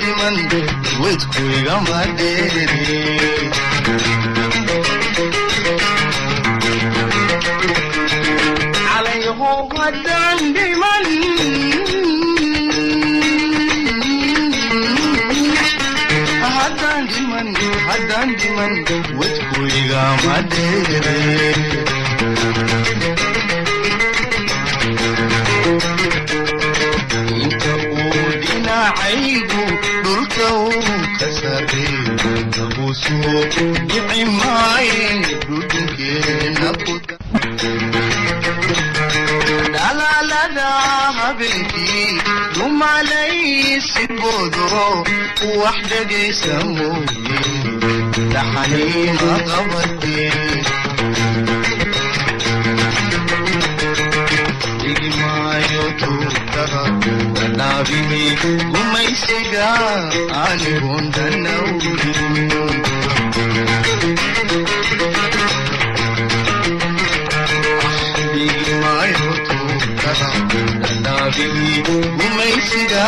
diman wadkuyga madheeri calayho haddaan dhiman haddaan dhiman wadkuyga madheeri inta uu dhinacaygu dhulka uu ka sarreeyo nagu soo dhici maaye dhudhunkeena dhalaalada habeenkii dumalaysigoodo wax dhegaysa mooye dhaxaniima qabadee igimaayo tuugtaga wanaabihi gumaysiga anigoon danawrin igimaayo tuugtaga wanaabihi gumaysiga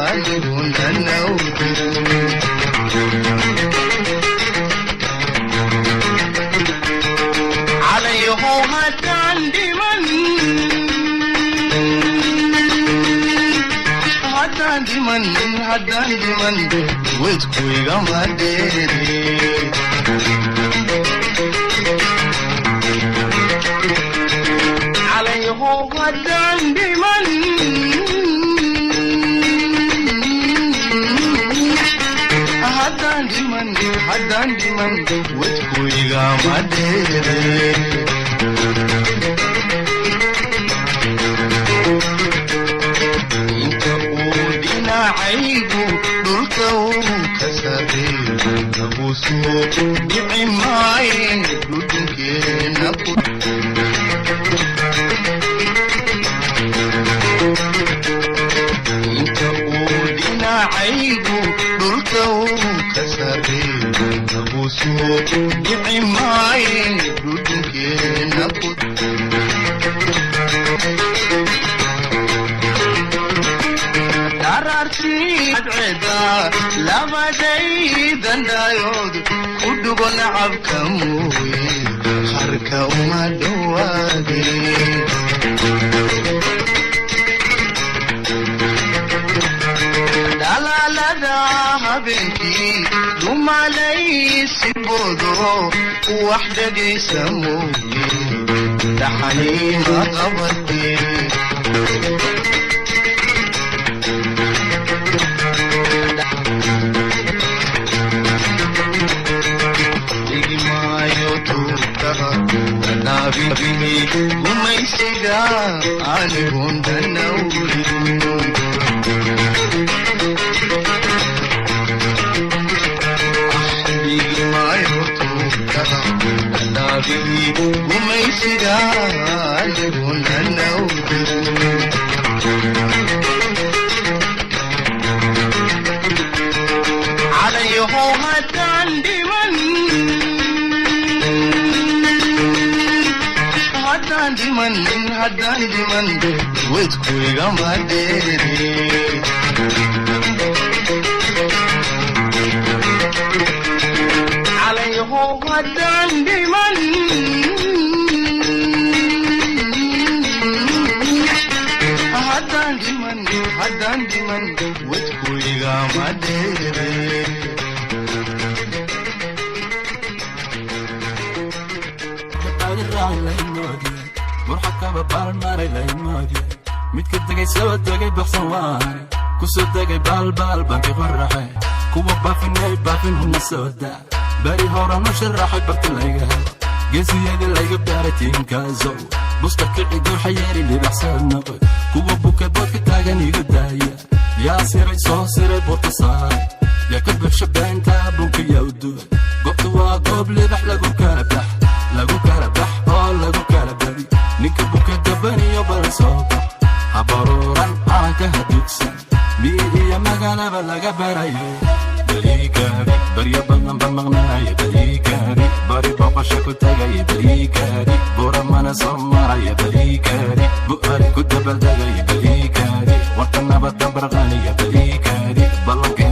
anigoon danawrin عليه هدان دمن هدان دمن ودكويغا مديري عليه هدان دمن هدان دمن ودكويغا مديري عيبو دلكو كسرين نبوسو بعماين لدنكين نبو انت قولنا عيبو دلكو كسرين نبوسو بعماين لدنكين نبو عدا لما جيدا دايود كدو لعب كموي خركة وما دوادي دالا لدى هبنكي دوم علي سيبودو وحدة دي سموي دحني ما قبضي نبي وميسيقا عنهم دنورين أحبي ما يطوكا نبي وميسيقا عنهم دنورين عليه هدان دمن هدان دمن ودكويغا مديري عليه هدان دمن هدان دمن ودكويغا مديري مرحكا بالماري ليمودي متكدقي سودقي بحصواني كسودقي بالبانكي فرحي كوبا بافين هم السودا باري هورا نشرحي برتلايقها قيسي يدي لايقا بارتين كازو بوستك عيدو حياري اللي بحسن نقل كوبا بوكا بوكا تاغاني قدايا يا سيري سو سيري بورتصار يا كبر شبين تابوكي يا ودود قبطوا قبلي بحلقو كاربح لقو كاربح لقو كاربح ninka buka gabaniyo balsooba habaruuran aanka hadugsan miidiya magaalaba laga barayo bariikaari barya badan bamaqnaaya bariikaari bari boqosha ku tagaya bariikaari bura mana soo maraya bariikaari bu'aari ku dabaldegaya bariikaari warka nabadda barqanaya bariikaari ballanka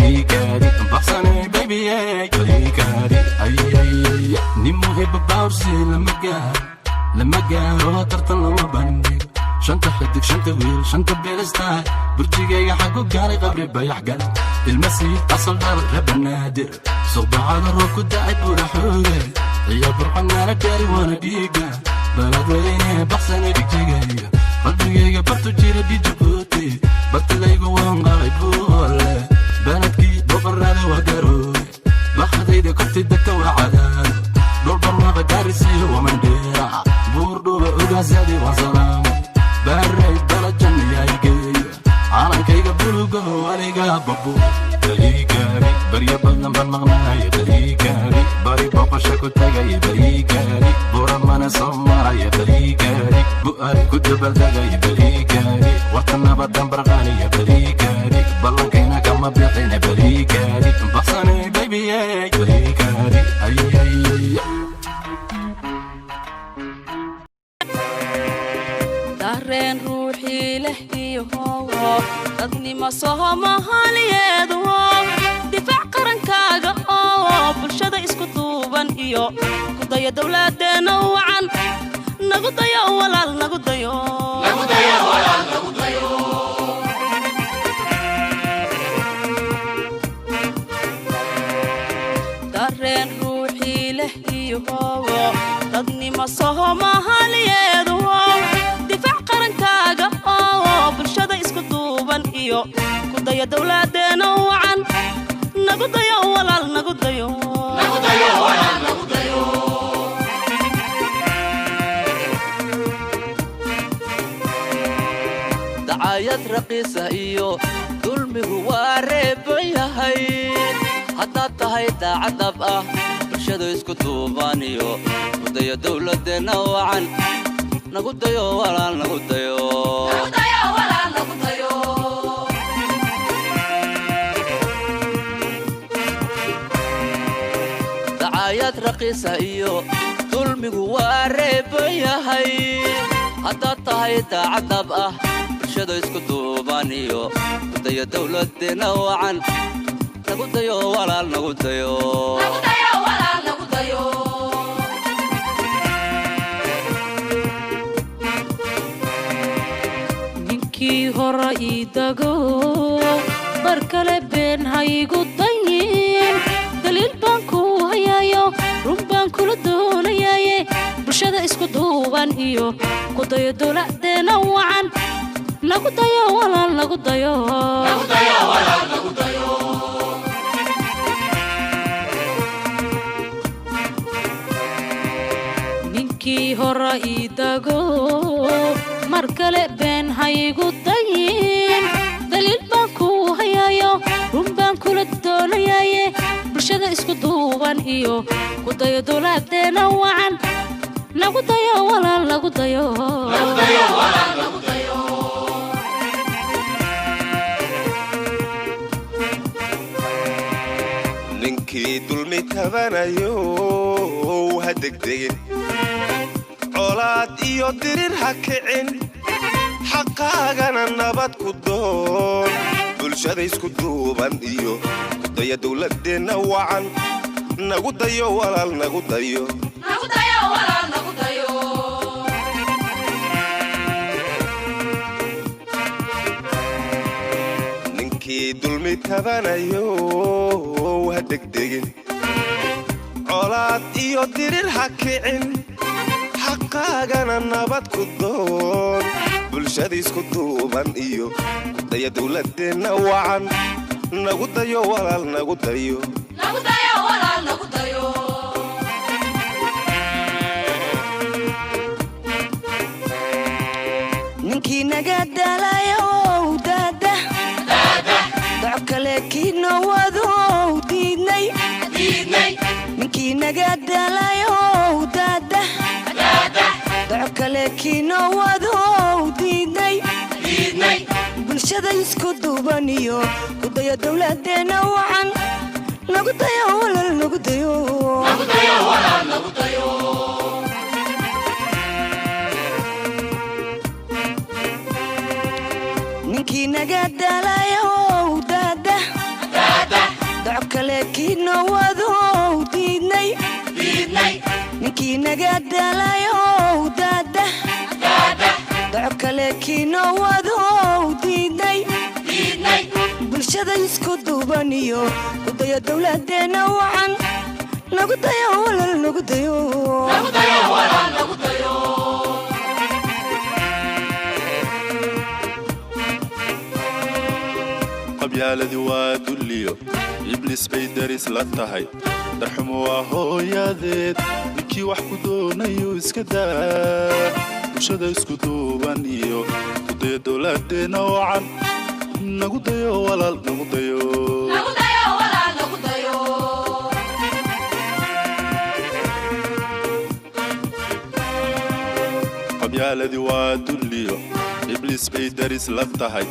بريكاري بحصاني بيبي بريكاري أي نمو هيب باورسي لما قارو ترتن لما بندق شنطة حدك شنطة ويل شنطة بيلستاي برجيجي حقو قاري قبري بيح قل المسيح أصل دار رب النادر صوب على الروك وداعي بولا حولي يا برحنا لكاري وانا ديقا بلد ويني بحصاني بيجيجي قلبي برتو جيري دي جبوتي بطليقو وانغالي بولا بلدكي بقرالي وقاروي بخديدي كنت دكا وعدال دول برناغ دارسي ومن ديرا بوردو بأغازادي وظلامي باري بلد جني يا يقيا عالم كيغا بلوغو وليغا بابو بريكاري بريا بلن بالمغناي بريكاري باري بابا شاكو تاقاي بريكاري بورا مانا سمارا يا بريكاري بؤاري كود بلداقاي بريكاري وقتنا بدن برغاني يا بريكاري بلن كينا كما بيقين بريكاري بحصاني بيبي بريكاري أي دارين روحي لهدي هو أدني ما صهما هاليد هو دفاع قرنكاغا برشادة اسكو دوبان إيو قضايا دولادنا وعن نقضايا ولال نقضايا دارين روحي لهدي هو أدني ما صهما هاليد هو برشادة اسكو دوبان إيو قضايا دولادنا وعن نقضايا ولال نقضايا دعايات رقيصة إيو ظلمي هو ريبيهاي حتى تهي داعدب برشادة اسكو دوبان إيو قضايا دولادنا وعن نقضايا ولال نقضايا دعايات رقيصة إيو ظلمي هو ريبيهاي حتى تهي داعدب برشادة اسكو دوبان إيو قضايا دولادنا وعن نقضايا ولال نقضايا ninkii hore ii dago bar kale been haygu dayin daliil baan ku hayaayo run baan kula doonayaaye bulshada isku duuban iyo ku dayo dowladeena wacan lagu dayo walaal lagu dayo ninkii hore ii dago mar kale been haygu dayin daliil baan ku hayaayo run baan kula doonayaaye bulshada isku duuban iyo ku dayo dowladeena wacan lagu dayo walaal lagu dayo ninkii dulmi tabanayo ha degdegin colaad iyo dirir ha kicin xaqaagana nabad ku doon bulshada isku duuban iyo kudaya dowladeenna wacan nagu dayo walaal nagu dayo ninkii dulmi tabanayo ha degdegin colaad iyo dirir ha kicin xaqaagana nabad ku doon bulshada isku duuban iyo kudaya dowladeenna wacan nagu dayo walaal nagu dayo ninkii naga dalayo daada daco kale kiino wado diidnay ninkii naga dalayo daada daco kale kiino wado diidnay bulshada isku duuban iyo kudaya dowladeena wacan nagu dayo walaal nagu dayo ninkii naga dalayo daada kale kiino wado diidnay ninkii naga dalayo daada doco kale kiino wado diidnay bulshada isku duubaniyo udaya dowladeena wacan nagu dayo walal nagu dayo qabyaaladii waa dulliyo ibliis bay daris la tahay darxumo waa hooyadeed ninkii wax ku doonayo iska daa bulshada isku duuban iyo udaya dowladeena wacan nagu dayo walaal nagu dayo qabyaaladii waa dulliyo ibliis bay daris la tahay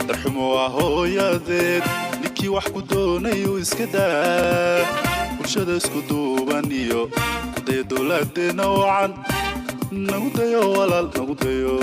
darxumo waa hooyadeed ninkii wax ku doonayo iska daa bulshada isku duuban iyo udaya dowladeena wacan nagu dayo walaal nagu dayo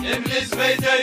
Iblis bay daris